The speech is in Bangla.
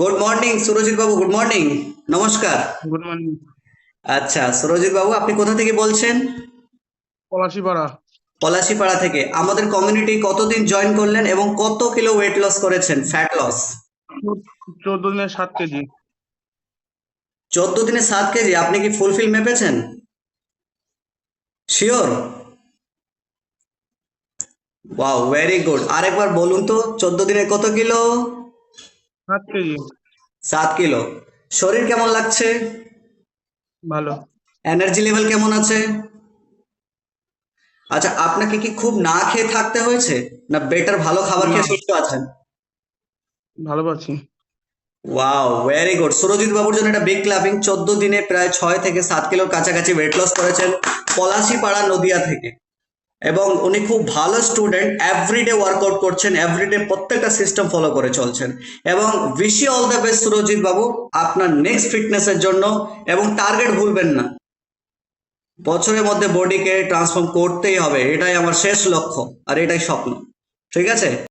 গুড মর্নিং সুরজিৎ বাবু, গুড মর্নিং। নমস্কার। Good morning. আচ্ছা সুরজিৎ বাবু, আপনি কোথা থেকে বলছেন? পলাশিপাড়া। পলাশীপাড়া থেকে। আমাদের কমিউনিটি কতদিন জয়েন করলেন এবং কত কিলো ওয়েট লস করেছেন, ফ্যাট লস? 14 দিনে 7 কেজি। 14 দিনে 7 কেজি? আপনি কি ফুলফিল মেপেছেন? শিওর? Wow, very good. আরেকবার বলুন তো, 14 দিনে কত কিলো? 7 কেজি। 7 কিলো। শরীর কেমন লাগছে? ভালো। এনার্জি লেভেল কেমন আছে? আচ্ছা, আপনাকে কি খুব না খেয়ে থাকতে হয়েছে, না বেটার ভালো খাবার না, খেয়ে সুস্থ আছেন? ভালো পাচ্ছি। Wow, very good. সুরজিৎ বাবুর জন্য একটা বিগ ক্লাপিং। 14 দিনে প্রায় 6 থেকে 7 কিলোর কাছাকাছি ওয়েট লস করেছেন পলাশীপাড়া নদিয়া থেকে। এবং উনি খুব ভালো স্টুডেন্ট, এভরিডে ওয়ার্কআউট করছেন, এভরিডে প্রত্যেকটা সিস্টেম ফলো করে চলছেন। এবং wish you all the best Surajit babu, আপনার নেক্সট ফিটনেসের জন্য। এবং টার্গেট ভুলবেন না, বছরের মধ্যে বডিকে ট্রান্সফর্ম করতেই হবে, এটাই আমার শেষ লক্ষ্য আর এটাই স্বপ্ন। ঠিক আছে?